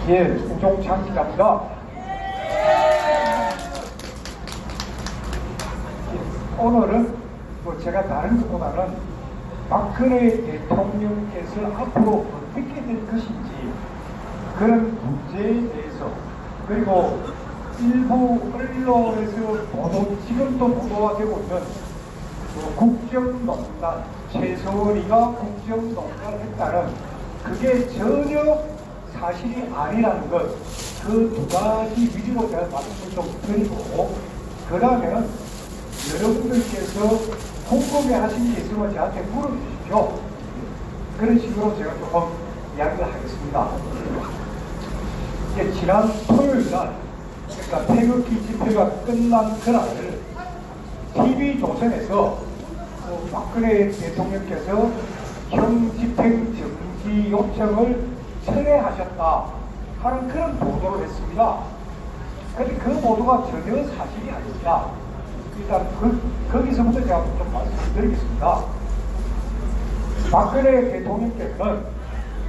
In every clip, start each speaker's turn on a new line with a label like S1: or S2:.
S1: 예, 우종창 기자입니다. 오늘은 뭐 제가 다른 것보다는 박근혜 대통령께서 앞으로 어떻게 될 것인지 그런 문제에 대해서, 그리고 일부 언론에서 지금도 보도가 되고 있는 국정농단, 최서원이가 국정농단을 했다는 그게 전혀 사실이 아니라는 것, 그 두 가지 위주로 제가 말씀을 좀 드리고, 그 다음에는 여러분들께서 궁금해하신 게 있으면 저한테 물어주십시오. 그런 식으로 제가 조금 이야기를 하겠습니다. 이게 지난 토요일날, 그러니까 태극기 집회가 끝난 그날 TV조선에서 박근혜 대통령께서 형집행 정지 요청을 철회하셨다 하는 그런 보도를 했습니다. 그런데 그 보도가 전혀 사실이 아닙니다. 일단 거기서부터 제가 좀 말씀드리겠습니다. 박근혜 대통령께서는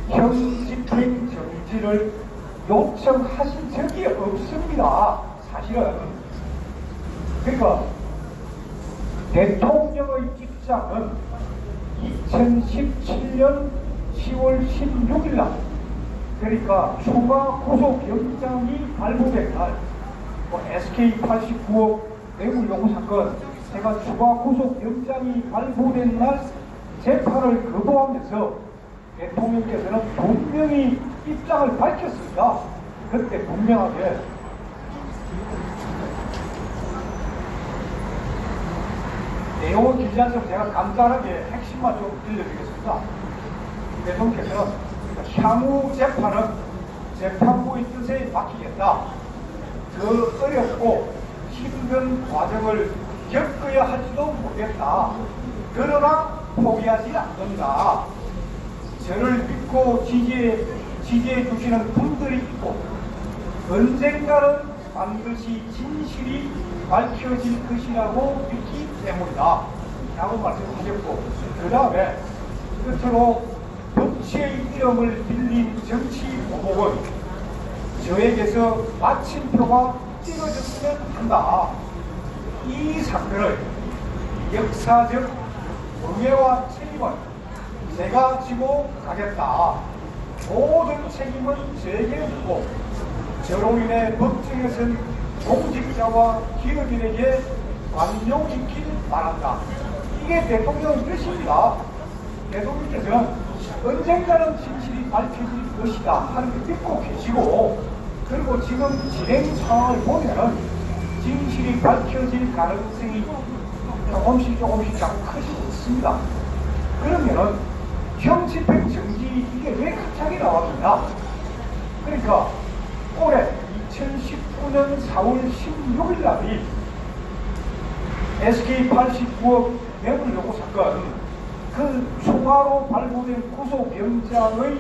S1: 형집행 정지를 요청하신 적이 없습니다. 사실은. 그러니까 대통령의 입장은 2017년 10월 16일 날, 그러니까 추가 구속영장이 발부된 날, SK 89억 뇌물 요구 사건, 제가 추가 구속영장이 발부된 날 재판을 거부하면서 대통령께서는 분명히 입장을 밝혔습니다. 그때 분명하게 내용은 길지 않지만 제가 간단하게 핵심만 좀 들려드리겠습니다. 대통령께서는 향후 재판은 재판부의 뜻에 맡기겠다. 더 어렵고 힘든 과정을 겪어야 할지도 모르겠다. 그러나 포기하지 않는다. 저를 믿고 지지해 주시는 분들이 있고 언젠가는 반드시 진실이 밝혀질 것이라고 믿기 때문이다 라고 말씀하셨고, 그 다음에 끝으로 법치의 이름을 빌린 정치 보복은 저에게서 마침표가 찍어졌으면 한다. 이 사건의 역사적 응애와 책임은 제가 지고 가겠다. 모든 책임은 제게 묻고 저로 인해 법정에선 공직자와 기업인에게 관용있길 바란다. 이게 대통령의 뜻입니다. 대통령께서는 언젠가는 진실이 밝혀질 것이다 하는 걸 믿고 계시고, 그리고 지금 진행 상황을 보면은 진실이 밝혀질 가능성이 조금씩 자꾸 커지고 있습니다. 그러면은 형집행 정지 이게 왜 갑자기 나왔느냐? 그러니까 올해 2019년 4월 16일 날이 SK 89억 뇌물 요구 사건, 그 추가로 발부된 구속영장의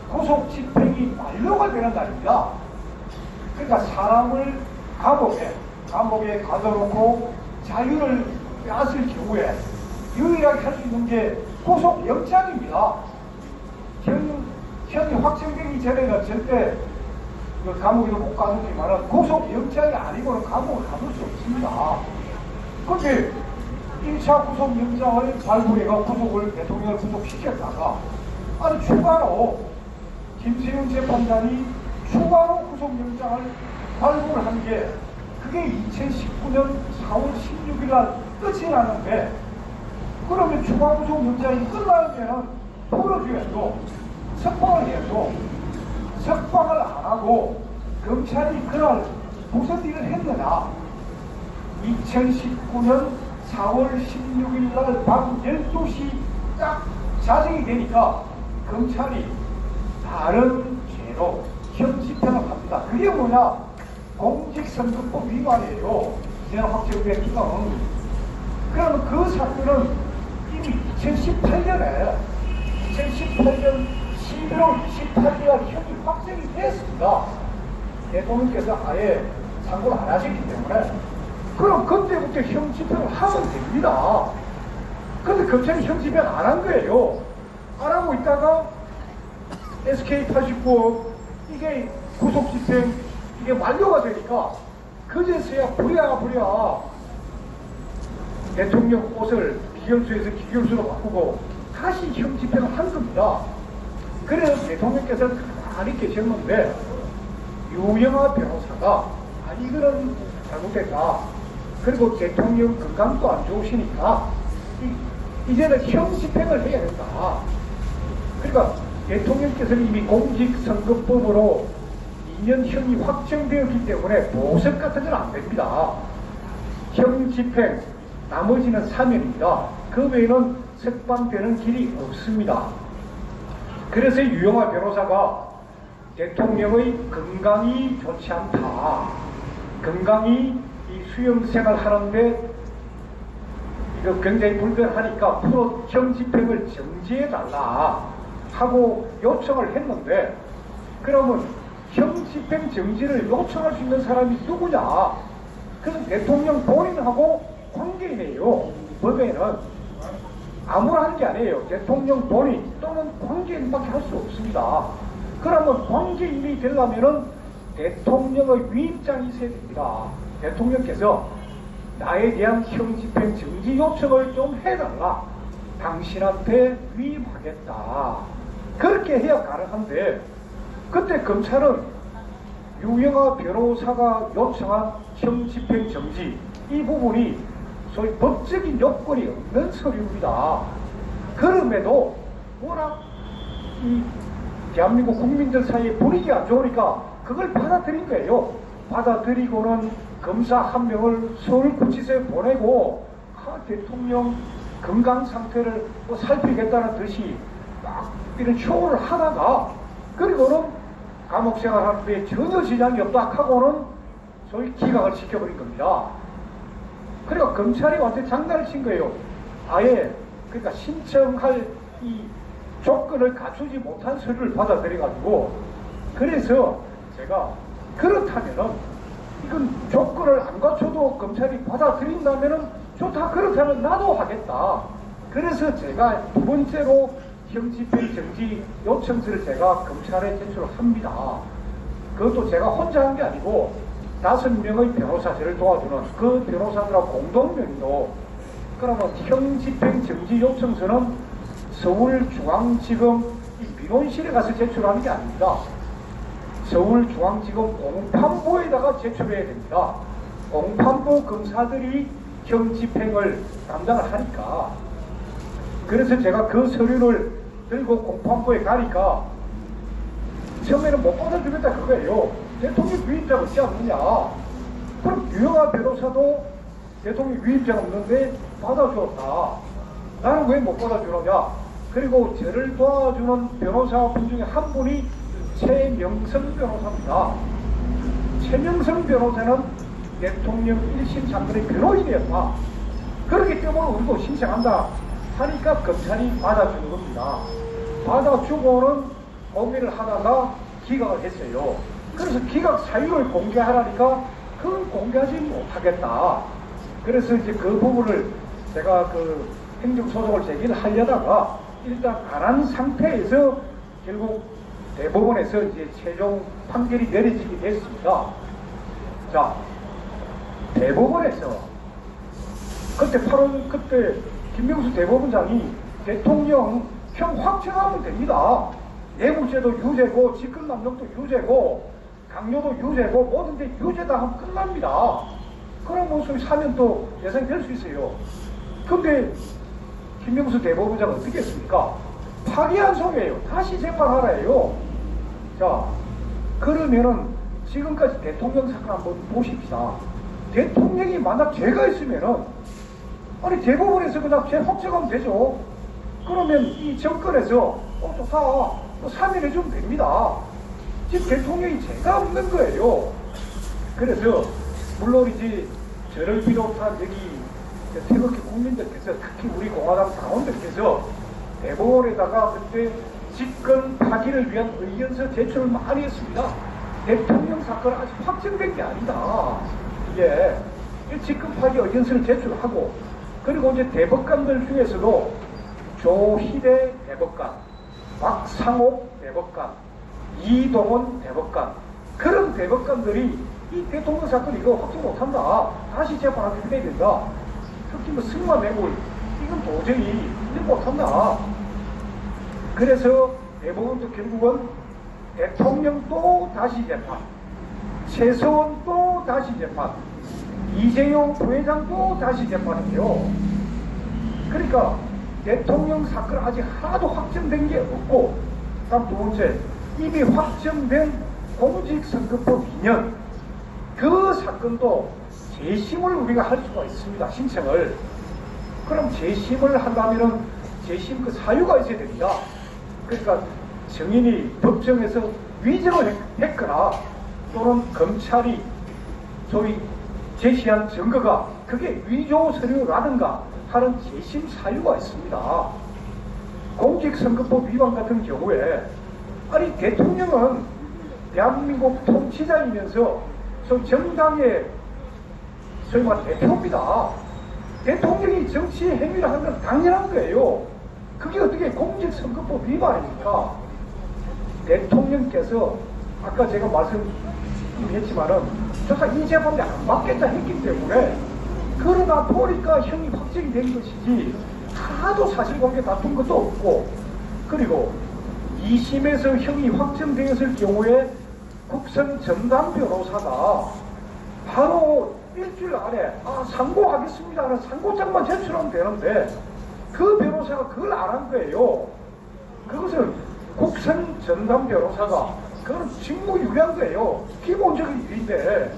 S1: 구속집행이 만료가 되는 날입니다. 그러니까 사람을 감옥에 가둬놓고 자유를 빼앗을 경우에 유일하게 할 수 있는 게 구속영장입니다. 형이 확정되기 전에는 절대 감옥에도 못 가두지만 구속영장이 아니고는 감옥을 가둘 수 없습니다. 그런데 1차 구속영장을 발부해가 대통령을 구속시켰다가 추가로 김세윤 재판장이 추가로 구속영장을 발부를 한 게 그게 2019년 4월 16일 날 끝이 나는데, 그러면 추가 구속영장이 끝나면 풀어줘야죠. 석방을 해야죠. 석방을 안 하고 검찰이 그날 무슨 일을 했느냐? 2019년 4월 16일 날 밤 12시 딱 자정이 되니까 검찰이 다른 죄로 형집행을 합니다. 그게 뭐냐? 공직선거법 위반이에요. 이제는 확정된 기간. 그러면 그 사건은 이미 2018년 11월 28일 형이 확정이 됐습니다. 대통령께서 아예 상고를 안 하셨기 때문에. 그럼 그때부터 형집행을 하면 됩니다. 그런데 검찰이 형집행 안 한 거예요. 안 하고 있다가 SK 89억 이게 구속집행 이게 완료가 되니까 그제서야 부랴부랴 대통령 옷을 기결수에서 기결수로 바꾸고 다시 형 집행을 한 겁니다. 그래서 대통령께서는 가만히 계셨는데 유영하 변호사가 이거는 잘못됐다. 그리고 대통령 건강도 안 좋으시니까 이제는 형 집행을 해야 된다. 그러니까 대통령께서는 이미 공직선거법으로 2년형이 확정되었기 때문에 보석 같은 건 안 됩니다. 형 집행, 나머지는 사면입니다. 그 외에는 석방되는 길이 없습니다. 그래서 유영하 변호사가 대통령의 건강이 좋지 않다. 건강이 이 수용생활 하는데 이거 굉장히 불편하니까 형 집행을 정지해달라 하고 요청을 했는데, 그러면 형 집행 정지를 요청할 수 있는 사람이 누구냐? 그건 대통령 본인하고 관계인이에요. 법에는 아무나 게 아니에요. 대통령 본인 또는 관계인밖에 할 수 없습니다. 그러면 관계인이 되려면은 대통령의 위임장이 있어야 됩니다. 대통령께서 나에 대한 형 집행 정지 요청을 좀 해달라. 당신한테 위임하겠다. 그렇게 해야 가능한데, 그때 검찰은 유영하 변호사가 요청한 형 집행 정지 이 부분이 소위 법적인 요건이 없는 서류입니다. 그럼에도 워낙 이 대한민국 국민들 사이에 분위기가 안 좋으니까 그걸 받아들인 거예요. 받아들이고는 검사 한 명을 서울구치소에 보내고 대통령 건강 상태를 뭐 살피겠다는 듯이 막 이런 쇼를 하다가, 그리고는 감옥 생활하는데 전혀 지장이 없다 하고는 소위 기각을 시켜버린 겁니다. 그러니까 검찰이 완전 장난을 친 거예요. 아예 그러니까 신청할 이 조건을 갖추지 못한 서류를 받아들여가지고, 그래서 제가 그렇다면은 이건 조건을 안 갖춰도 검찰이 받아들인다면은 좋다, 그렇다면 나도 하겠다. 그래서 제가 두 번째로 형 집행 정지 요청서를 제가 검찰에 제출을 합니다. 그것도 제가 혼자 한 게 아니고 5명의 변호사들을 도와주는 그 변호사들하고 공동명의로. 그러면 형 집행 정지 요청서는 서울중앙지검 민원실에 가서 제출하는 게 아닙니다. 서울중앙지검 공판부에다가 제출해야 됩니다. 공판부 검사들이 형 집행을 담당을 하니까. 그래서 제가 그 서류를 들고 공판부에 가니까 처음에는 못 받아주겠다 그거예요. 대통령 위임자가 없지 않느냐. 그럼 유영하 변호사도 대통령 위임자가 없는데 받아주었다. 나는 왜 못 받아주느냐. 그리고 저를 도와주는 변호사분 중에 한 분이 최명성 변호사입니다. 최명성 변호사는 대통령 1심 사건의 변호인이었다. 그렇기 때문에 우리도 신청한다 하니까 검찰이 받아주는 겁니다. 받아주고는 고민을 하다가 기각을 했어요. 그래서 기각 사유를 공개하라니까 그건 공개하지 못하겠다. 그래서 이제 그 부분을 제가 그 행정소송을 제기를 하려다가 일단 안 한 상태에서 결국 대법원에서 이제 최종 판결이 내려지게 됐습니다. 자, 대법원에서 그때 김명수 대법원장이 대통령 형 확정하면 됩니다. 뇌물죄도 유죄고 직권남용도 유죄고 강요도 유죄고 뭐든지 유죄다 하면 끝납니다. 그런 모습이 사면 또 예상될 수 있어요. 근데 김명수 대법원장은 어떻게 했습니까? 파기환송이에요. 다시 재판하라예요. 자, 그러면은 지금까지 대통령 사건 한번 보십시다. 대통령이 만약 죄가 있으면은 아니 대법원에서 그냥 죄 확정하면 되죠. 그러면 이 정권에서 좋다, 또 사면해주면 됩니다. 지금 대통령이 죄가 없는 거예요. 그래서 물론 이제 저를 비롯한 여기 태극기 국민들께서, 특히 우리 공화당 당원들께서 대법원에다가 그때 직권 파기를 위한 의견서 제출을 많이 했습니다. 대통령 사건은 아직 확정된 게 아니다. 이게 직권 파기 의견서를 제출하고, 그리고 이제 대법관들 중에서도 조희대 대법관, 박상옥 대법관, 이동원 대법관, 그런 대법관들이 이 대통령 사건 이거 확정 못한다, 다시 재판하게 해야 된다, 특히 뭐 승마 매물 이건 도저히 이제 못한다. 그래서 대법원도 결국은 대통령 또 다시 재판, 최서원 또 다시 재판, 이재용 부회장 또 다시 재판이에요. 그러니까 대통령 사건 아직 하나도 확정된 게 없고, 다음 두 번째, 이미 확정된 공직선거법 2년 그 사건도 재심을 우리가 할 수가 있습니다. 신청을. 그럼 재심을 한다면은 재심 그 사유가 있어야 됩니다. 그러니까 증인이 법정에서 위증을 했거나 또는 검찰이 소위 제시한 증거가 그게 위조 서류라든가 하는 재심 사유가 있습니다. 공직선거법 위반 같은 경우에 아니 대통령은 대한민국 통치자이면서 소위 정당의 소위 말 대표입니다. 대통령이 정치 행위를 하는 건 당연한 거예요. 그게 어떻게 공직선거법 위반입니까? 대통령께서 아까 제가 말씀했지만은 조사 이 재판에 안 받겠다 했기 때문에, 그러나 보니까 형이 확정이 된 것이지 하나도 사실관계 다툰 것도 없고, 그리고 2심에서 형이 확정되었을 경우에 국선 전담 변호사가 바로 일주일 안에 상고하겠습니다 하는 상고장만 제출하면 되는데 그 변호사가 그걸 안 한 거예요. 그것은 국선 전담 변호사가 그거는 직무유기한 거예요. 기본적인 일인데.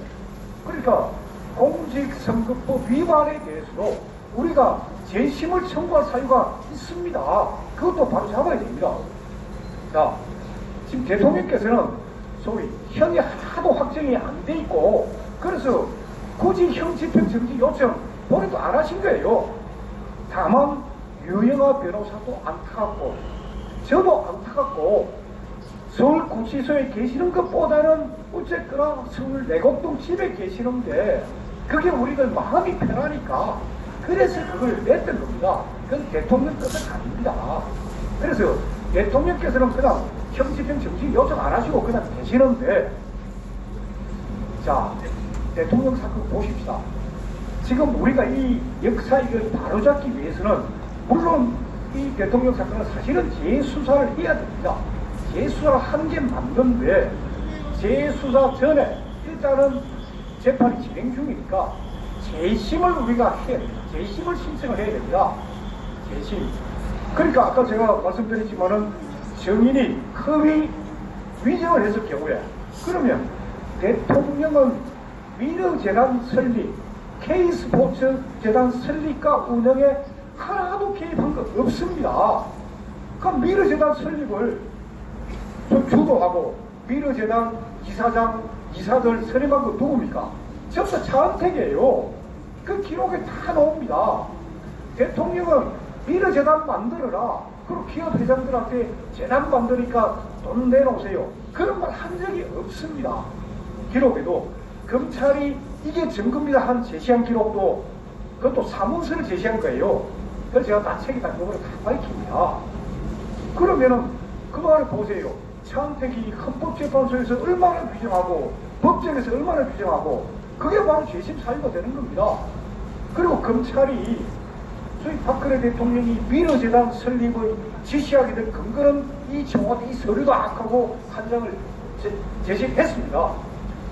S1: 그러니까 공직선거법 위반에 대해서도 우리가 재심을 청구할 사유가 있습니다. 그것도 바로 잡아야 됩니다. 자, 지금 대통령께서는 소위 형이 하나도 확정이 안 돼 있고, 그래서 굳이 형 집행정지 요청 본인도 안 하신 거예요. 다만 유영아 변호사도 안타깝고 저도 안타깝고 서울구치소에 계시는 것보다는 어쨌거나 서울 내곡동 집에 계시는데 그게 우리들 마음이 편하니까 그래서 그걸 냈던 겁니다. 그건 대통령 뜻은 아닙니다. 그래서 대통령께서는 그냥 형 집행정지 요청 안 하시고 그냥 계시는데, 자, 대통령 사건 보십시다. 지금 우리가 이 역사 이걸 바로잡기 위해서는 물론 이 대통령 사건은 사실은 재수사를 해야 됩니다. 재수사를 하는 게 맞는데 재수사 전에 일단은 재판이 진행 중이니까 재심을 우리가 재심을 신청을 해야 됩니다. 재심. 그러니까 아까 제가 말씀드렸지만은 증인이 허위 위증을 했을 경우에 그러면 대통령은 미르재단 설립, K스포츠 재단 설립과 운영에 하나도 개입한 것 없습니다. 그럼 미르재단 설립을 좀 주도하고 미르재단 이사장, 이사들 설립한 거 누굽니까? 전부 다 차은택이에요. 그 기록에 다 나옵니다. 대통령은 미르재단 만들어라. 그리고 기업 회장들한테 재단 만드니까 돈 내놓으세요. 그런 말 한 적이 없습니다. 기록에도 검찰이 이게 증거입니다 한 제시한 기록도 그것도 사문서를 제시한 거예요. 그래서 제가 다 책에다 그걸 다 밝힙니다. 그러면은 그거 안에 보세요. 차은택이 헌법재판소에서 얼마나 규정하고 법정에서 얼마나 규정하고 그게 바로 재심 사유가 되는 겁니다. 그리고 검찰이 소위 박근혜 대통령이 미르재단 설립을 지시하게 된 근거는 이 청와대 이 서류도 악하고 한 장을 제시했습니다.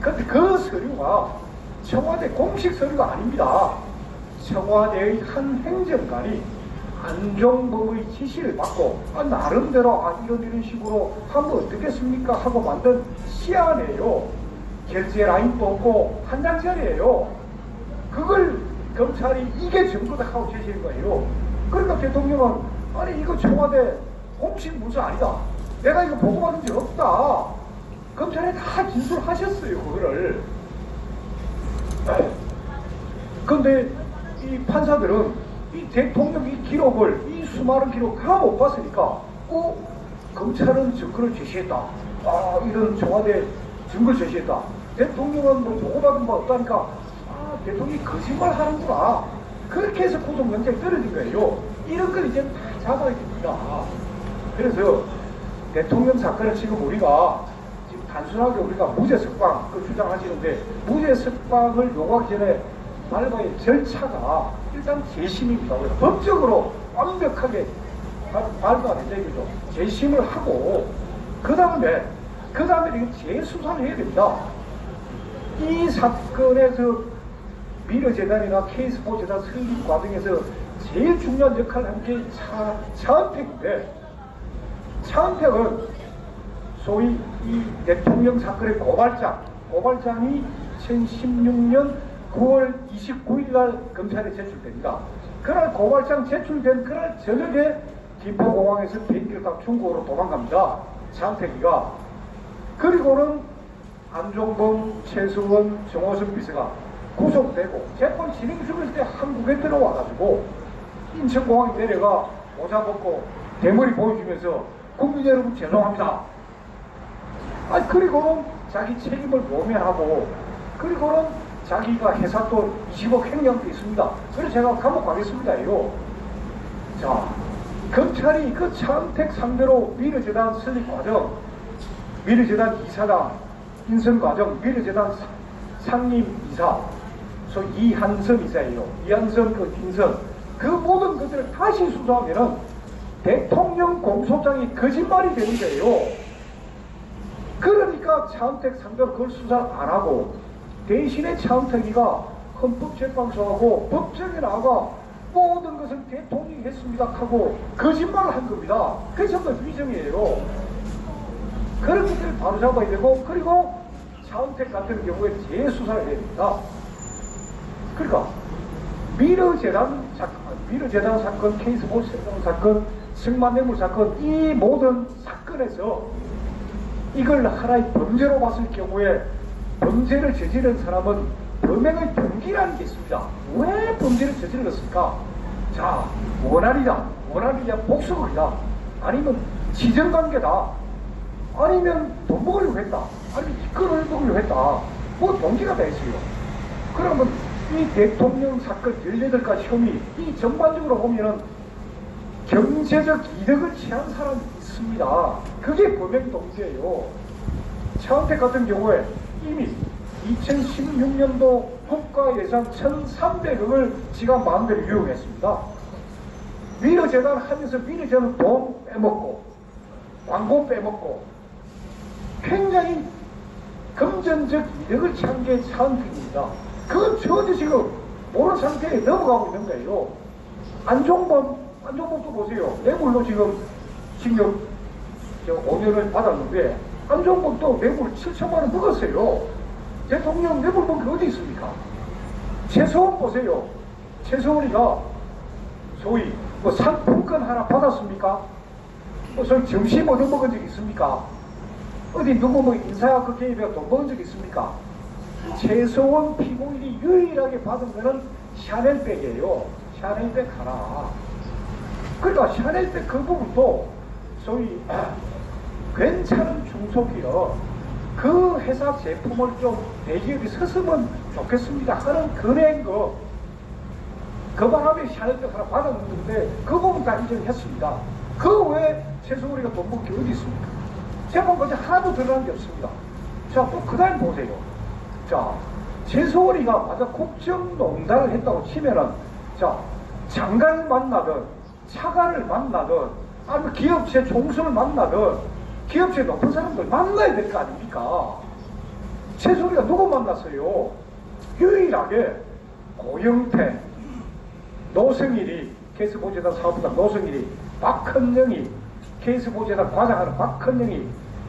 S1: 그런데 그 서류가 청와대 공식 서류가 아닙니다. 청와대의 한 행정관이 안종범의 지시를 받고 나름대로 이런 식으로 하면 어떻겠습니까 하고 만든 시안이에요. 결제 라인도 없고 한 장짜리예요. 그걸 검찰이 이게 증거다 하고 제시한 거예요. 그러니까 대통령은 아니 이거 청와대 공식 문서 아니다. 내가 이거 보고받은 적 없다. 검찰에 다 진술하셨어요. 그거를. 그런데 이 판사들은 이 대통령 이 기록을 이 수많은 기록 다 못 봤으니까 검찰은 증거를 제시했다. 이런 청와대 증거를 제시했다. 대통령은 뭐 보고받은 바 없다니까 대통령이 거짓말 하는구나. 그렇게 해서 구속영장이 떨어진 거예요. 이런 걸 이제 다 잡아야 됩니다. 그래서 대통령 사건을 지금 우리가 지금 단순하게 우리가 무죄 석방 그 주장하시는데 무죄 석방을 요구하기 전에 밟아야 절차가 일단 재심입니다. 법적으로 완벽하게 밟아야 되죠. 재심을 하고 그 다음에 이거 재수사를 해야 됩니다. 이 사건에서 미르재단이나 K스포츠재단 설립 과정에서 제일 중요한 역할을 한 게 차은택인데, 차은택은 소위 이 대통령 사건의 고발장이 2016년 9월 29일 날 검찰에 제출됩니다. 그날 고발장 제출된 그날 저녁에 김포공항에서 비행기를 타고 중국으로 도망갑니다. 차은택이가. 그리고는 안종범, 최수원, 정호성 비서가 구속되고 재판 진행 중일 때 한국에 들어와가지고 인천공항에 내려가 모자 벗고 대머리 보여주면서 국민 여러분 죄송합니다. 그리고는 자기 책임을 모면하고 그리고는 자기가 회사 돈 20억 횡령도 있습니다. 그래서 제가 감옥 가겠습니다. 이거. 자, 검찰이 그 차은택 상대로 미르재단 설립 과정, 미르재단 이사장 인선 과정, 미르재단 상임 이사, 이한선 이사예요. 이한선 그 인선, 그 모든 것들을 다시 수사하면은 대통령 공소장이 거짓말이 되는 거예요. 그러니까 차은택 상대로 그걸 수사를 안 하고 대신에 차은택이가 헌법재판소하고 법정에 나가 모든 것을 대통령이 했습니다 하고 거짓말을 한 겁니다. 그게 전부 위정이에요. 그런 것들을 바로잡아야 되고, 그리고 차은택 같은 경우에 재수사를 해야 됩니다. 그러니까 미르재단 사건, K스포츠 사건, 승마뇌물 사건, 이 모든 사건에서 이걸 하나의 범죄로 봤을 경우에 범죄를 저지른 사람은 범행의 동기라는 게 있습니다. 왜 범죄를 저질렀을까? 자, 원한이냐 복수극이다, 아니면 지정관계다, 아니면 돈 먹으려고 했다, 아니면 이끌어 먹으려고 했다, 뭐 동기가 다 있어요. 그러면 이 대통령 사건 18가지 혐의, 이 전반적으로 보면은 경제적 이득을 취한 사람이 있습니다. 그게 범행 동기예요. 차은택 같은 경우에 이미 2016년도 국가 예산 1,300억을 지가 마음대로 유용했습니다. 미르재단 하면서 미르재단 돈 빼먹고 광고 빼먹고 굉장히 금전적 이득을 취한 게 차은택입니다. 그건 전혀 지금 모르는 상태에 넘어가고 있는 거예요. 안종범도 보세요. 뇌물로 지금 징역 5년을 받았는데 안종범도 뇌물 7천만 원 먹었어요. 대통령 뇌물 먹은 게 어디 있습니까? 최서원 보세요. 최서원이가 소위 뭐 상품권 하나 받았습니까? 무슨 점심 얻어먹은 적 있습니까? 어디 누구 뭐 인사그 개입에 돈 먹은 적 있습니까? 최서원 피고인이 유일하게 받은 거는 샤넬백이에요. 샤넬백 하나. 그러니까 샤넬백 그 부분도 소위 괜찮은 중소기업, 그 회사 제품을 좀 대기업이 섰으면 좋겠습니다 하는 그런 거, 그 바람에 샤넬백 하나 받았는데 그 부분 다 인정했습니다. 그 외에 최서원이가 돈 먹은 게 어디 있습니까? 재판까지 하나도 드러난 게 없습니다. 자, 또 그 다음 보세요. 자, 최서원이가 맞아 국정농단을 했다고 치면은, 자, 장관을 만나든 차관을 만나든 아니면 기업체 총수를 만나든 기업체 높은 사람들 만나야 될 거 아닙니까? 최서원이가 누구 만났어요? 유일하게 고영태, 노승일이, K스포츠재단 사업부장 노승일이, 박헌영이, K스포츠재단 과장하는 박헌영이,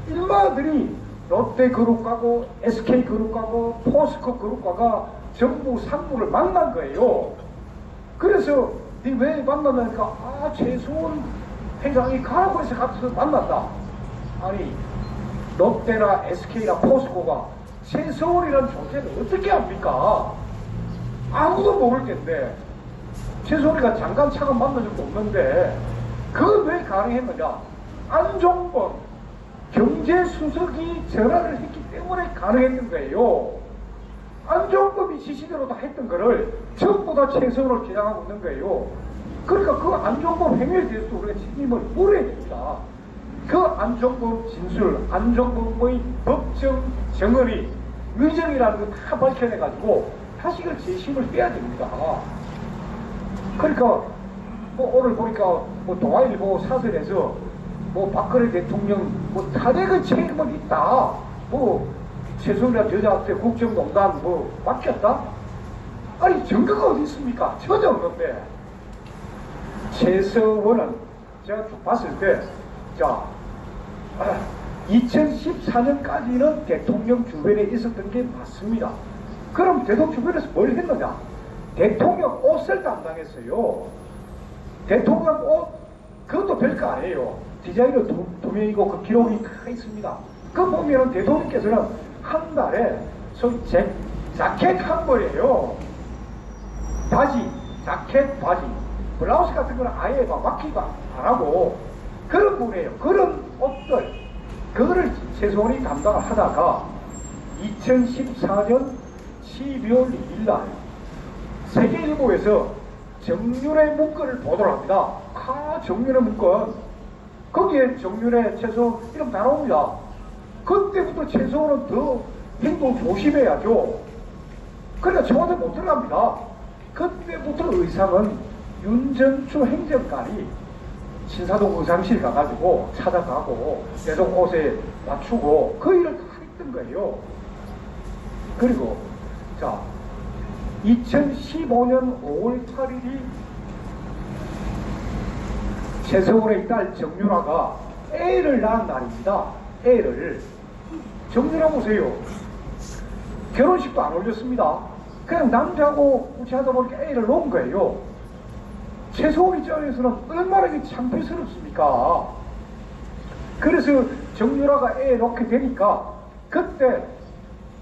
S1: 일마들이 롯데그룹하고 SK그룹하고 포스코그룹과가 전부 상무를 만난 거예요. 그래서 니 왜 만났냐니까, 최수원 회장이 가라고 해서 가서 만났다. 아니, 롯데나 SK나 포스코가 최서원이라는 존재를 어떻게 합니까? 아무도 모를 텐데, 최서원이가 장관 차관 만난 적도 없는데 그건 왜 가능했느냐? 안종범 경제수석이 전화를 했기 때문에 가능했던 거예요. 안종범이 지시대로 다 했던 거를 전부 다 최서원을 주장하고 있는 거예요. 그러니까 그 안종범 행위에 대해서도 우리가 책임을 물어야 됩니다. 그 안종범 진술, 안종범의 법정 정언이 위정이라는 걸 다 밝혀내가지고 다시 그 재심을 빼야 됩니다. 그러니까 뭐 오늘 보니까 뭐 동아일보 사설에서 뭐 박근혜 대통령 뭐 탄핵의 책임은 있다. 뭐 최순실 여자한테 국정농단 뭐 맡겼다? 아니 증거가 어디 있습니까? 전혀 없는데. 최서원은 제가 쭉 봤을 때, 자, 2014년까지는 대통령 주변에 있었던 게 맞습니다. 그럼 대통령 주변에서 뭘 했느냐? 대통령 옷을 담당했어요. 대통령 옷, 그것도 별거 아니에요. 디자이너 두 명이고 그 기록이 다 있습니다. 그 보면은 대통령께서는 한 달에 소위 자켓 한 벌이에요. 바지, 자켓, 바지. 블라우스 같은 거는 아예 막 막히고 안 하고 그런 분이에요. 그런 옷들, 그거를 최소원이 담당을 하다가 2014년 12월 2일날 세계일보에서 정윤의 문건을 보도를 합니다. 정윤의 문건. 거기에 정윤의 최소원 이름 다 나옵니다. 그때부터 최소원은 더 행동 조심해야죠. 그러니까 청와대 못 들어갑니다. 그때부터 의상은 윤전추 행정관이 신사동 의상실 가가지고 찾아가고 계속 옷에 맞추고 그 일을 다 했던 거예요. 그리고 자 2015년 5월 8일이 최서원의 딸 정윤아가 애를 낳은 날입니다. 애를. 정윤아 보세요. 결혼식도 안 올렸습니다. 그냥 남자하고 우치하다 보니까 애를 놓은 거예요. 최서원 입장에서는 얼마나 이게 창피스럽습니까? 그래서 정유라가 애 놓게 되니까 그때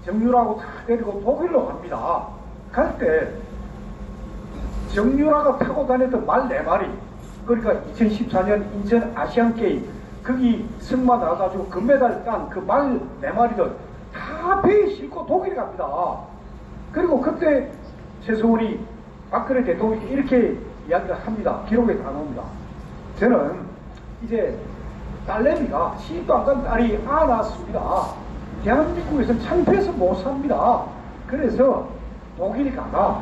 S1: 정유라하고 다 데리고 독일로 갑니다. 갈 때 정유라가 타고 다녔던 말 4마리, 그러니까 2014년 인천 아시안게임 거기 승마 나가가지고 금메달 딴 그 말 4마리들 다 배에 싣고 독일에 갑니다. 그리고 그때 최서원이 박근혜 대통령이 이렇게 이야기를 합니다. 기록에 다 나옵니다. 저는 이제 딸내미가 시집도 안 간 딸이 낳았습니다. 대한민국에서는 창피해서 못 삽니다. 그래서 독일 가가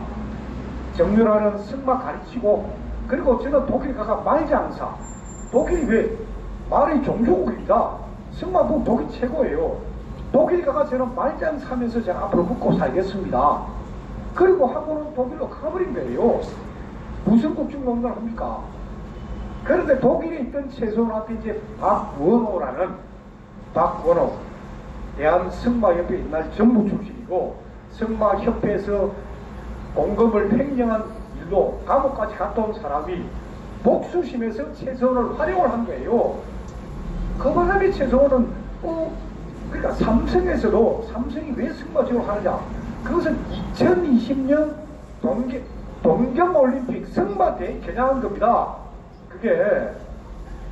S1: 정유라는 승마 가르치고, 그리고 저는 독일 가가 말장사. 독일이 왜? 말의 종주국입니다. 승마도 독일 최고예요. 독일 가가 저는 말장사 하면서 제가 앞으로 먹고 살겠습니다. 그리고 하고는 독일로 가버린 거예요. 무슨 국정농단을 합니까? 그런데 독일에 있던 최소원한테 이제 박원호, 대한승마협회 옛날 전부 출신이고 승마협회에서 공금을 횡령한 일로 감옥까지 갔다 온 사람이 복수심에서 최소원을 활용을 한 거예요. 그 바람에 최소원은 그러니까 삼성에서도 삼성이 왜 승마지원을 하느냐? 그것은 2020년 동경올림픽 승마대회 개장한 겁니다. 그게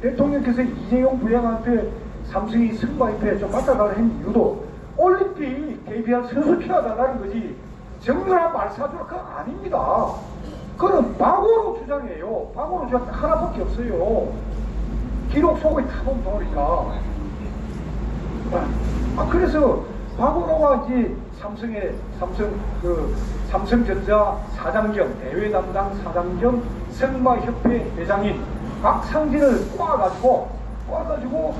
S1: 대통령께서 이재용 부회장한테 삼성이 승마협회에 좀 맡아달라는 이유도 올림픽 대비할 선수 필요하다는 거지 정유라 말사주라 그거 아닙니다. 그건 박원호 주장이에요. 박원호 주장 하나밖에 없어요. 기록 속에 다 보면 나오니까. 그래서 박원호가 이제 삼성전자 사장 겸 대외 담당 사장 겸 승마협회 회장인 박상진을 꼬아가지고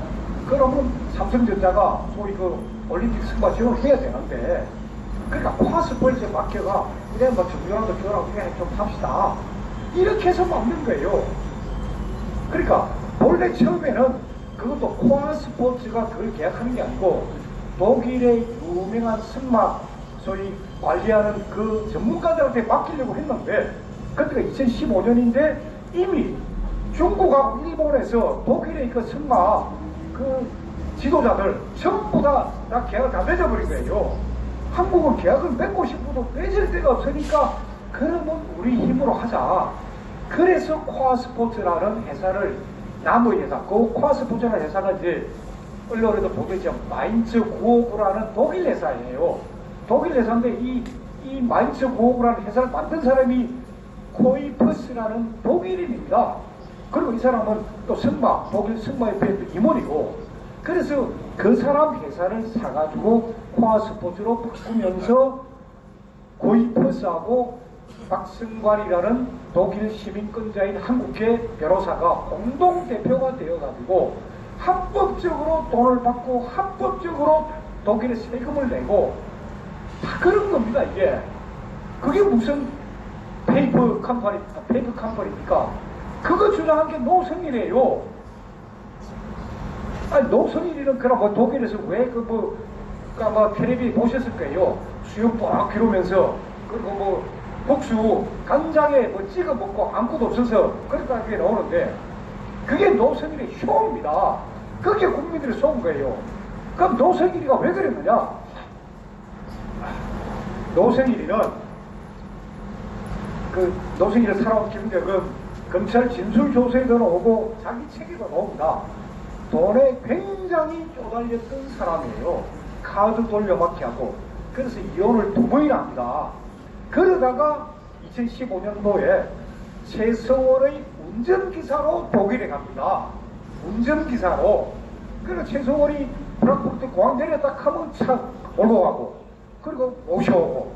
S1: 그러면 삼성전자가 소위 그 올림픽 승마 지원을 해야 되는데, 그러니까 파스포트에 맡겨가 그래 뭐 정유라도 줘라고 좀 합시다 이렇게 해서 막는 거예요. 그러니까 원래 처음에는 그것도 코아 스포츠가 그걸 계약하는 게 아니고 독일의 유명한 승마 소위 관리하는 그 전문가들한테 맡기려고 했는데, 그때가 2015년인데 이미 중국하고 일본에서 독일의 그 승마 그 지도자들 전부 다 계약을 다 맺어버린 거예요. 한국은 계약을 맺고 싶어도 맺을 데가 없으니까 그러면 우리 힘으로 하자. 그래서 코아스포츠라는 회사를 남의 회사, 그 코아스포츠라는 회사가 이제 언론에도 보겠죠. 마인츠 구호구라는 독일 회사예요. 독일 회사인데 이 마인츠 구호구라는 회사를 만든 사람이 코이퍼스라는 독일인입니다. 그리고 이 사람은 또 승마, 독일 승마협회 임원이고, 그래서 그 사람 회사를 사가지고 코아 스포츠로 바꾸면서 고이퍼스하고 박승관이라는 독일 시민권자인 한국계 변호사가 공동대표가 되어가지고 합법적으로 돈을 받고 합법적으로 독일에 세금을 내고 다 그런 겁니다, 이게. 그게 무슨 페이퍼 컴퍼니입니까? 그거 주장한 게 노성일이에요. 아니, 노성일이는 그럼 뭐 독일에서 왜 텔레비 보셨을 거예요. 수염 빡 기르면서, 그리고 뭐 국수 간장에 뭐 찍어 먹고 아무것도 없어서 그러니까 그게 나오는데, 그게 노성일의 쇼입니다. 그게 국민들이 쏜 거예요. 그럼 노성일이가 왜 그랬느냐? 노성일이는 노성일을 살아온 김경은 검찰 진술조서에도 나오고 자기 책에도 나옵니다. 돈에 굉장히 쪼달렸던 사람이에요. 카드 돌려막기 하고. 그래서 이혼을 2번이나 합니다. 그러다가 2015년도에 최서원의 운전기사로 독일에 갑니다. 운전기사로. 그래서 최서원이 프랑크푸르트 공항 내렸다 하면 차 올라가고, 그리고 모셔오고,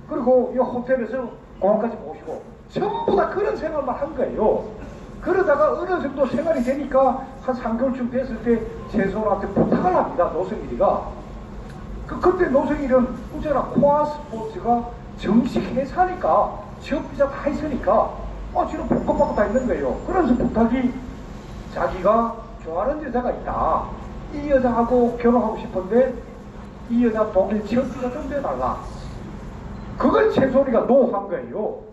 S1: 그리고 이 호텔에서 공항까지 모시고, 전부 다 그런 생활만 한 거예요. 그러다가 어느 정도 생활이 되니까 한 3개월쯤 됐을 때 최서원한테 부탁을 합니다, 노성일이가. 그때 노성일은 어쩌나 코아 스포츠가 정식 회사니까 취업비자 다 있으니까 지금 복권받고 다 있는 거예요. 그래서 부탁이, 자기가 좋아하는 여자가 있다. 이 여자하고 결혼하고 싶은데 이 여자 독일 취업비자 좀 내달라. 그걸 최소리가 노한 거예요.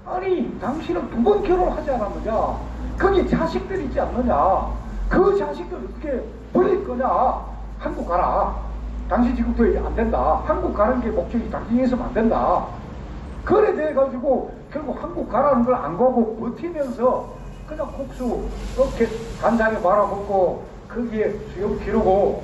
S1: 아니, 당신은 2번 결혼하지 않았느냐? 거기 자식들 있지 않느냐? 그 자식들 어떻게 버릴 거냐? 한국 가라. 당신 지금부터 안 된다. 한국 가는 게 목적이 당신이었으면 안 된다. 그래 돼가지고 결국 한국 가라는 걸 안 가고 버티면서 그냥 국수 이렇게 간장에 말아먹고 거기에 수염 기르고,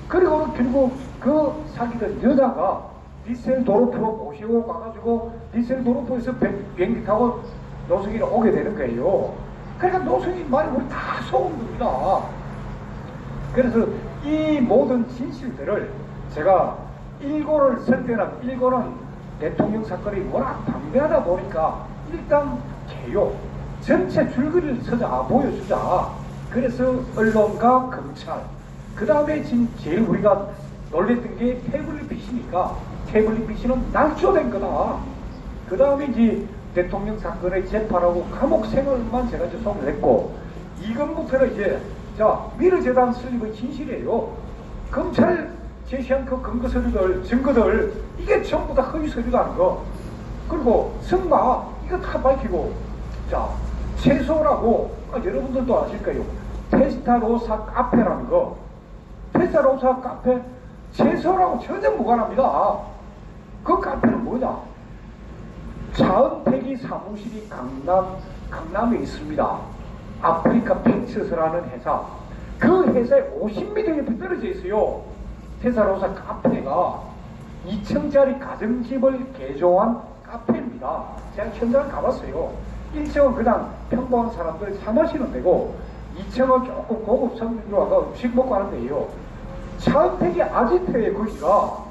S1: 그리고 결국 그 사귀던 여자가 디셀도르프로 모시고 가가지고 디셀도르프에서 비행기 타고 노성일이 오게 되는 거예요. 그러니까 노성일 말이 우리 다 속은 겁니다. 그래서 이 모든 진실들을 제가 일고를 쓸 때는, 일고는 대통령 사건이 워낙 방대하다 보니까 일단 개요. 전체 줄거리를 쓰자, 보여주자. 그래서 언론과 검찰, 그 다음에 지금 제일 우리가 놀랬던 게 태블릿 PC니까 태블릿 PC는 날조된 거다. 그 다음에 이제 대통령 사건의 재판하고 감옥 생활만 제가 이제 소개를 했고, 이건부터는 이제 미르재단 설립의 진실이에요. 검찰 제시한 그 근거 서류들, 증거들, 이게 전부 다 허위 서류라는 거. 그리고 승마, 이거 다 밝히고, 최소라고, 여러분들도 아실 거예요. 테스타로사 카페라는 거. 테스타로사 카페, 최소라고 전혀 무관합니다. 그 카페는 뭐냐? 차은택이 사무실이 강남에 있습니다. 아프리카 픽처스라는 회사. 그 회사에 50m 옆에 떨어져 있어요. 테스타로사 카페가 2층짜리 가정집을 개조한 카페입니다. 제가 현장을 가봤어요. 1층은 그냥 평범한 사람들 차 마시는 데고, 2층은 조금 고급 성민으로 와서 음식 먹고 하는 데예요. 차은택이 아지트에 거기가.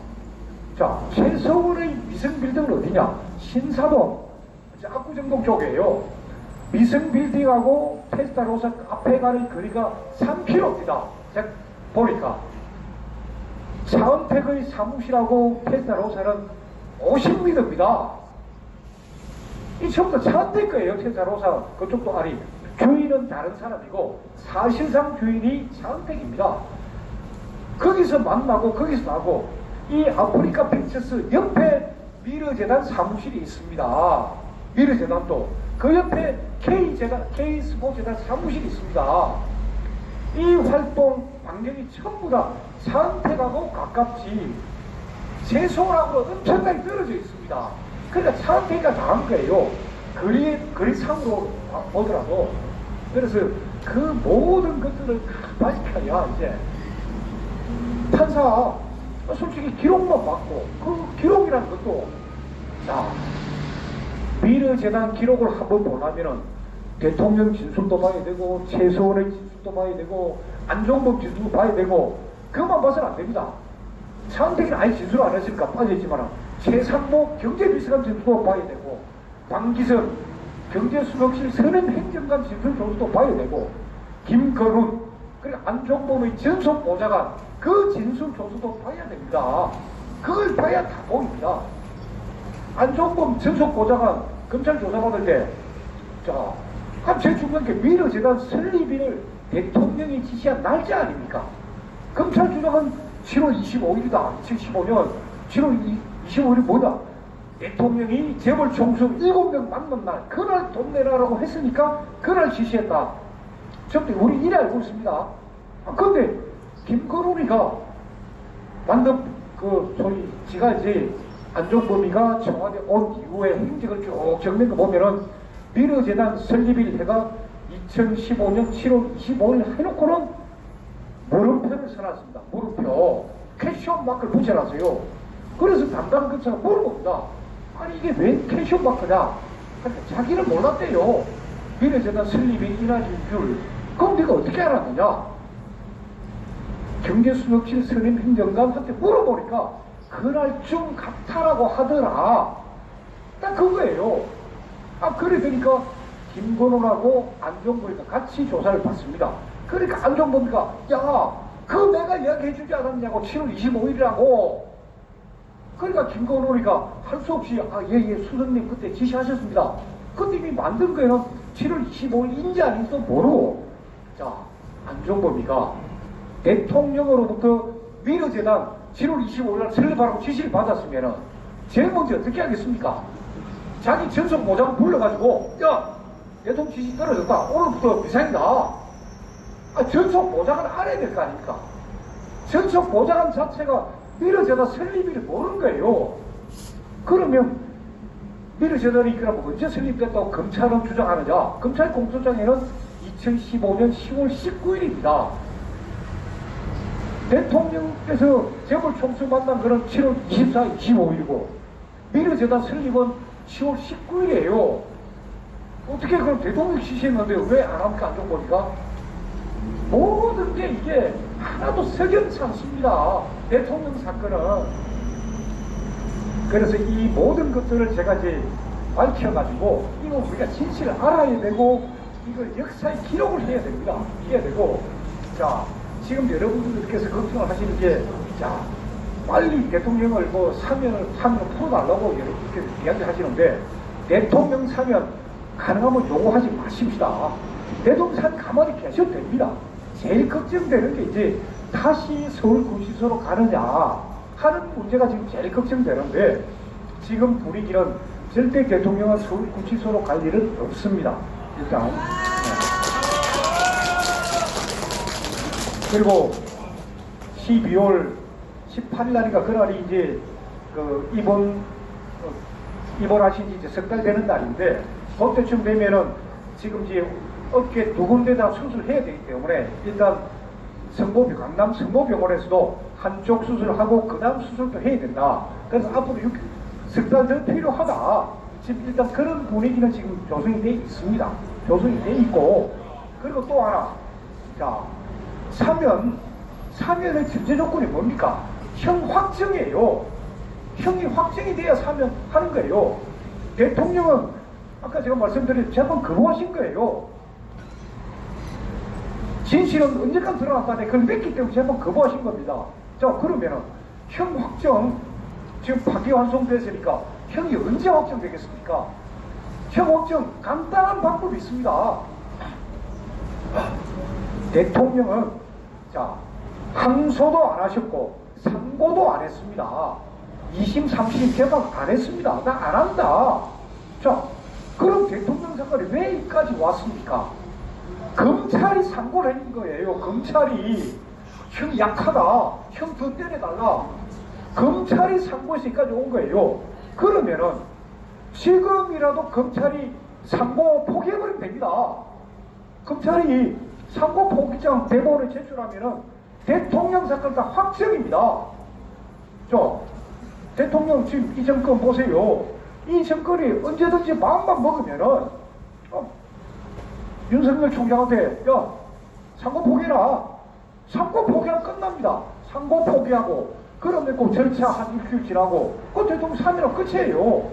S1: 최서원의 미성빌딩은 어디냐? 신사동, 압구정동 쪽이에요. 미성빌딩하고 테스타로사 카페 가는 거리가 3km입니다. 제가 보니까. 차은택의 사무실하고 테스타로사는 50m입니다. 이 전부 다 차은택 거예요. 테스타로사 그쪽도 아니, 주인은 다른 사람이고 사실상 주인이 차은택입니다. 거기서 만나고 거기서 나고, 이 아프리카 픽처스 옆에 미르재단 사무실이 있습니다. 미르재단도 그 옆에 K스포츠재단 사무실이 있습니다. 이 활동 반경이 전부 다 차은택하고 가깝지 최소라고 엄청나게 떨어져 있습니다. 그러니까 차은택이가 다 한 거예요. 거리상으로 보더라도. 그래서 그 모든 것들을 다 밝혀야 이제 판사 솔직히 기록만 받고, 그 기록이라는 것도, 미르재단 기록을 한번 보려면은 대통령 진술도 봐야 되고 최소원의 진술도 봐야 되고 안종범 진술도 봐야 되고 그것만 봐서는 안 됩니다. 차은택이는 아예 진술 안 했으니까 빠져있지만 최상목 경제비서관 진술도 봐야 되고 방기선 경제수석실 선임행정관 진술 조서도 봐야 되고 김건훈 그리고 안종범의 전속보좌관 그 진술 조서도 봐야 됩니다. 그걸 봐야 다 보입니다. 안종범 전속보좌관 검찰 조사받을 때 제일 중요한 게 미르재단 설립일을 대통령이 지시한 날짜 아닙니까? 검찰 주장은 7월 25일이다. 2015년 7월 25일이 뭐다? 대통령이 재벌 총수 7명 만난 날 그날 돈 내라라고 했으니까 그날 지시했다. 저때 우리 이래 알고 있습니다. 근데 김건훈이가 방금 그 소리 지가 이제 안종범이가 청와대 온 이후에 행적을 쭉 적는 거 보면은 미르재단 설립일 해가 2015년 7월 25일 해놓고는 물음표를 써놨습니다. 물음표. 캐시온 마크를 붙여놨어요. 그래서 담당 검사가 물어봅니다. 아니 이게 왜 캐시온 마크냐? 그러니까 자기는 몰랐대요. 미르재단 설립일 이날인 줄. 그럼 네가 어떻게 알았느냐? 경제수석실 선임행정관한테 물어보니까 그날쯤 같다라고 하더라. 딱 그거예요. 그래 되니까 김건훈하고 안종범이가 같이 조사를 받습니다. 그러니까 안종범이가 그 내가 이야기해주지 않았냐고 7월 25일이라고. 그러니까 김건훈이가 할 수 없이 예 수석님 그때 지시하셨습니다. 그때 이미 만든 거에는 7월 25일인지 아닌지도 모르고 안종범이가 대통령으로부터 미르재단 7월 25일날 설립하라고 지시를 받았으면은 제일 먼저 어떻게 하겠습니까? 자기 전속 보좌관 불러가지고 대통령 지시 떨어졌다. 오늘부터 비상이다. 전속 보좌관 알아야 될 거 아닙니까? 전속 보좌관 자체가 미르재단 설립일을 모르는 거예요. 그러면 미르재단이 그럼 언제 설립됐다고 검찰은 주장하느냐? 검찰 공소장에는 2015년 10월 19일입니다. 대통령께서 재벌 총수 만난 거는 7월 24일, 25일이고 미르재단 설립은 10월 19일이에요. 어떻게 그럼 대통령 지시했는데 왜 안 합니까? 안종범이가? 모든 게 이게 하나도 석연치 않습니다. 대통령 사건은. 그래서 이 모든 것들을 제가 이제 밝혀가지고 이거 우리가 진실을 알아야 되고 이걸 역사의 기록을 해야 됩니다. 해야 되고 지금 여러분들께서 걱정을 하시는 게 빨리 대통령을 사면을 풀어달라고 이렇게 이야기하시는데 대통령 사면 가능하면 요구하지 마십시다. 대통령 사면 가만히 계셔도 됩니다. 제일 걱정되는 게 이제 다시 서울구치소로 가느냐 하는 문제가 지금 제일 걱정되는데 지금 분위기는 절대 대통령은 서울구치소로 갈 일은 없습니다. 일단 그리고 12월 18일 날인가 그날이 이제 입원하신 지 이제 석 달 되는 날인데 그때쯤 되면은 지금 이제 어깨 두 군데 다 수술해야 되기 때문에 일단 강남 성모병원에서도 한쪽 수술하고 그 다음 수술도 해야 된다. 그래서 앞으로 석 달 더 필요하다. 지금 일단 그런 분위기는 지금 조성이 돼 있습니다. 조성이 돼 있고 그리고 또 하나 사면의 전제 조건이 뭡니까? 형 확정이에요. 형이 확정이 돼야 사면하는 거예요. 대통령은 아까 제가 말씀드린 재판 거부하신 거예요. 진실은 언제까지 드러날 거 아니에요. 그걸 맺기 때문에 재판 거부하신 겁니다. 그러면은 형 확정 지금 파기환송됐으니까 형이 언제 확정되겠습니까? 형 확정 간단한 방법이 있습니다. 대통령은 항소도 안 하셨고 상고도 안 했습니다. 2심, 3심 재판 안 했습니다. 나 안 한다. 그럼 대통령 사건이 왜 여기까지 왔습니까? 검찰이 상고를 한 거예요. 검찰이 형 약하다. 형 더 때려달라. 검찰이 상고해서 여기까지 온 거예요. 그러면은 지금이라도 검찰이 상고 포기해버리면 됩니다. 검찰이 상고 포기장 대법원에 제출하면은 대통령 사건 다 확정입니다. 대통령 지금 이 정권 보세요. 이 정권이 언제든지 마음만 먹으면은 윤석열 총장한테 야 상고 포기해라. 상고 포기하면 끝납니다. 상고 포기하고 그러면 꼭 절차 한 일주일 지나고 그 대통령 3일은 끝이에요.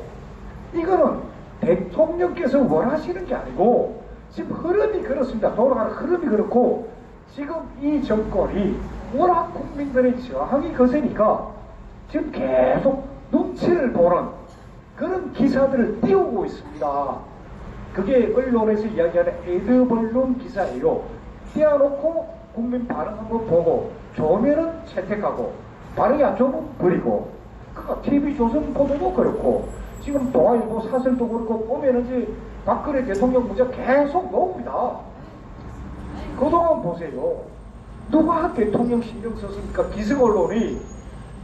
S1: 이거는 대통령께서 원하시는 게 아니고 지금 흐름이 그렇습니다. 돌아가는 흐름이 그렇고 지금 이 정권이 워낙 국민들의 저항이 거세니까 지금 계속 눈치를 보는 그런 기사들을 띄우고 있습니다. 그게 언론에서 이야기하는 애드벌룬 기사예요. 띄워놓고 국민 반응 한번 보고 좋으면은 채택하고 반응이 안 좋으면 버리고. 그러니까 TV조선보도도 그렇고 지금 동아일보 사설도 그렇고 보면은 이제 박근혜 대통령 문제 계속 나옵니다. 그동안 보세요. 누가 대통령 신경 썼습니까? 기승 언론이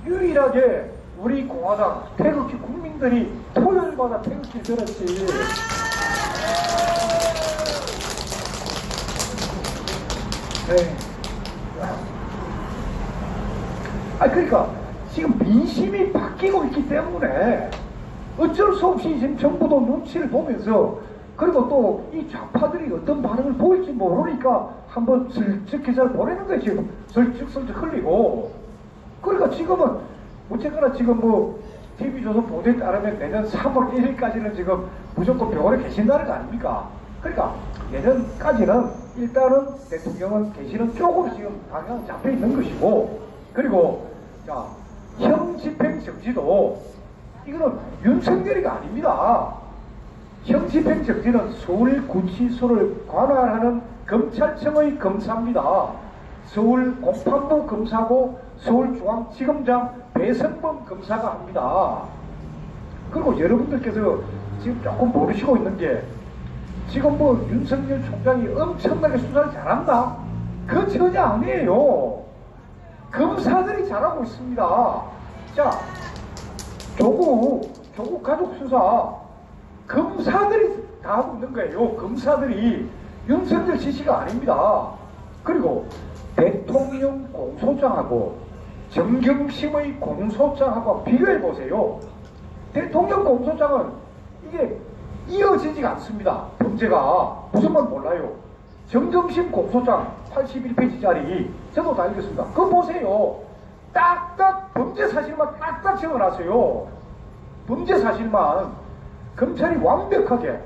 S1: 유일하게 우리 공화당 태극기 국민들이 토요일마다 태극기 들었지. 네. 그러니까 지금 민심이 바뀌고 있기 때문에 어쩔 수 없이 지금 정부도 눈치를 보면서 그리고 또 이 좌파들이 어떤 반응을 보일지 모르니까 한번 슬쩍 기사를 보내는 거예요. 지금 슬쩍슬쩍 흘리고. 그러니까 지금은 어쨌거나 지금 뭐 TV조선 보도에 따르면 내년 3월 1일까지는 지금 무조건 병원에 계신다는 거 아닙니까? 그러니까 내년까지는 일단은 대통령은 계시는 쪽으로 지금 방향 잡혀 있는 것이고, 그리고 자, 형 집행 정지도 이거는 윤석열이가 아닙니다. 형 집행 정지는 서울구치소를 관할하는 검찰청의 검사입니다. 서울 공판부 검사고 서울중앙지검장 배성범 검사가 합니다. 그리고 여러분들께서 지금 조금 모르시고 있는 게 지금 뭐 윤석열 총장이 엄청나게 수사를 잘한다? 그건 전혀 아니에요. 검사들이 잘하고 있습니다. 자, 조국 가족 수사 검사들이 다 하고 있는 거예요. 검사들이. 윤석열 지시가 아닙니다. 그리고 대통령 공소장하고 정경심의 공소장하고 비교해보세요. 대통령 공소장은 이게 이어지지가 않습니다. 범죄가. 무슨 말 몰라요. 정경심 공소장 81페이지짜리 저도 다 읽었습니다. 그거 보세요. 딱딱 범죄 사실만 딱딱 적어놨어요. 범죄 사실만. 검찰이 완벽하게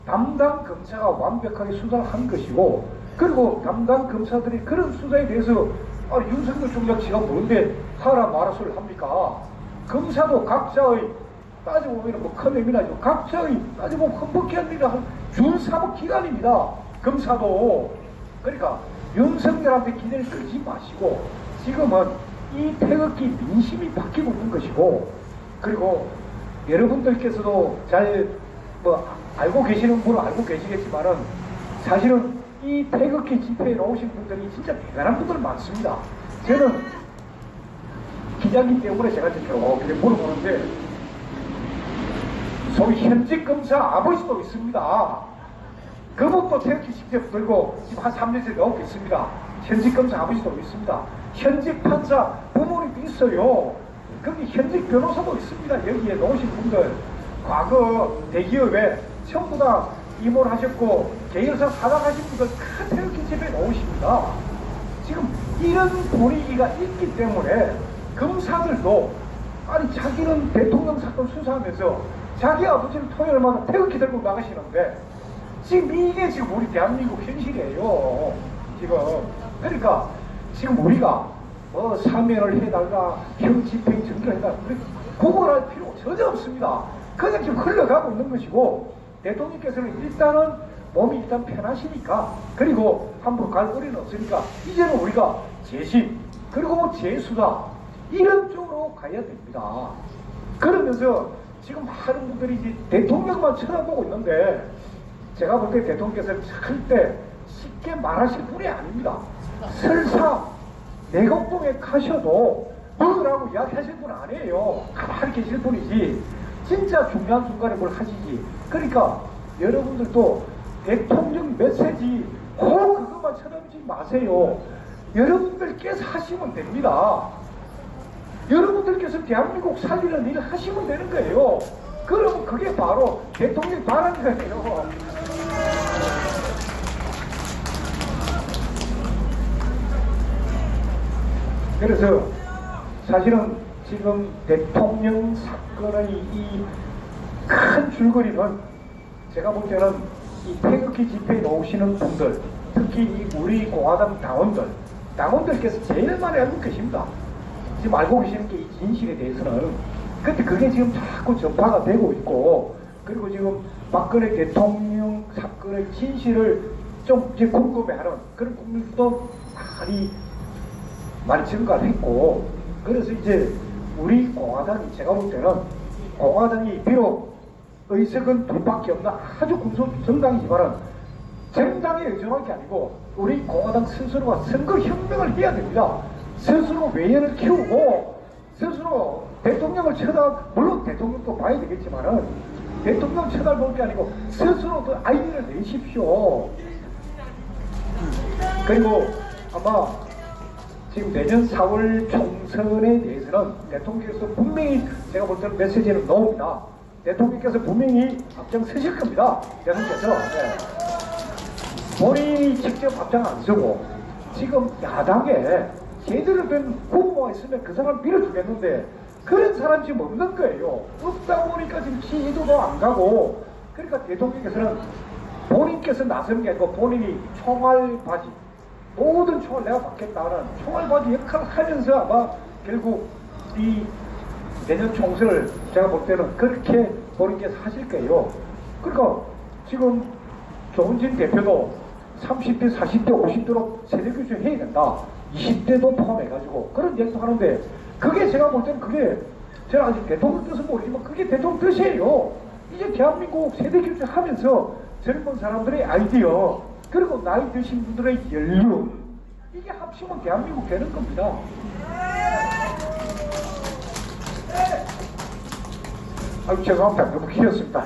S1: 담당 검사가 완벽하게 수사를 한 것이고, 그리고 담당 검사들이 그런 수사에 대해서 윤석열 총장 지가 뭔데 하라 마라 소리를 합니까? 검사도 각자의 따지고 보면 뭐 큰 의미나죠. 각자의 따지고 보면 헌법기관이라 준사법 기관입니다. 검사도. 그러니까 윤석열한테 기대를 끌지 마시고 지금은 이 태극기 민심이 바뀌고 있는 것이고, 그리고 여러분들께서도 잘 알고 계시는 분은 알고 계시겠지만은 사실은 이 태극기 집회에 나오신 분들이 진짜 대단한 분들 많습니다. 저는 기자이기 때문에 제가 이렇게 물어보는데 소위 현직 검사 아버지도 있습니다. 그분도 태극기 집회 들고 지금 한 3년째 나오고 있습니다. 현직 검사 아버지도 있습니다. 현직 판사 부모님도 있어요. 거기 현직 변호사도 있습니다. 여기에 나오신 분들 과거 대기업에 전부 다 임원 하셨고 계열사 사장하신 분들 큰 태극기 집회에 나오십니다. 지금 이런 분위기가 있기 때문에 검사들도 아니 자기는 대통령 사건 수사하면서 자기 아버지는 토요일마다 태극기 들고 나가시는데 지금 이게 지금 우리 대한민국 현실이에요. 지금. 그러니까 지금 우리가 사면을 해달라, 형 집행 정지를 해달라, 그걸 할 필요 전혀 없습니다. 그냥 지금 흘러가고 있는 것이고, 대통령께서는 일단은 몸이 일단 편하시니까, 그리고 함부로 갈 거리는 없으니까 이제는 우리가 재심 그리고 뭐 재수사 이런 쪽으로 가야 됩니다. 그러면서 지금 많은 분들이 이제 대통령만 쳐다보고 있는데 제가 볼 때 대통령께서는 절대 쉽게 말하실 분이 아닙니다. 설사 내곡동에 가셔도 먹으라고 이야기하실 분 아니에요. 가만히 계실 분이지 진짜 중요한 순간에 뭘 하시지. 그러니까 여러분들도 대통령 메시지 꼭 그것만 쳐다보지 마세요. 여러분들께서 하시면 됩니다. 여러분들께서 대한민국 살리는 일을 하시면 되는 거예요. 그러면 그게 바로 대통령이 바라는 거예요. 그래서 사실은 지금 대통령 사건의 이 큰 줄거리는 제가 볼 때는 이 태극기 집회에 나오시는 분들, 특히 이 우리 공화당 당원들께서 제일 많이 알고 계십니다. 지금 알고 계시는 게 이 진실에 대해서는. 근데 그게 지금 자꾸 전파가 되고 있고, 그리고 지금 박근혜 대통령 사건의 진실을 좀 이제 궁금해하는 그런 국민들도 많이 증가를 했고, 그래서 이제 우리 공화당이, 제가 볼 때는 공화당이 비록 의석은 둘밖에 없는 아주 군소 정당이지만은 정당에 의존할 게 아니고 우리 공화당 스스로가 선거혁명을 해야 됩니다. 스스로 외연을 키우고 스스로 대통령을 물론 대통령도 봐야 되겠지만은 대통령 쳐다볼 게 아니고 스스로 그 아이디어를 내십시오. 그리고 아마 지금 내년 4월 총선에 대해서는 대통령께서 분명히, 제가 볼 때는 메시지는 나옵니다. 대통령께서 분명히 앞장서실 겁니다. 대통령께서. 네. 본인이 직접 앞장 안 서고 지금 야당에 제대로 된 후보가 있으면 그 사람 밀어주겠는데 그런 사람 지금 없는 거예요. 없다 보니까 지금 시도도 안 가고, 그러니까 대통령께서는 본인께서 나서는 게 아니고 본인이 총알바지, 모든 총알 내가 받겠다는 총알바지 역할을 하면서 아마 결국 이 내년 총선을 제가 볼 때는 그렇게 본인께서 하실 거예요. 그러니까 지금 조은진 대표도 30대, 40대, 50대로 세대교체 해야 된다. 20대도 포함해가지고 그런 얘기도 하는데, 그게 제가 볼 때는 그게, 제가 아직 대통령 뜻은 모르지만 그게 대통령 뜻이에요. 이제 대한민국 세대교체 하면서 젊은 사람들의 아이디어, 그리고 나이 드신 분들의 연륜, 이게 합치면 대한민국 되는 겁니다. 아유, 죄송합니다. 너무 길었습니다.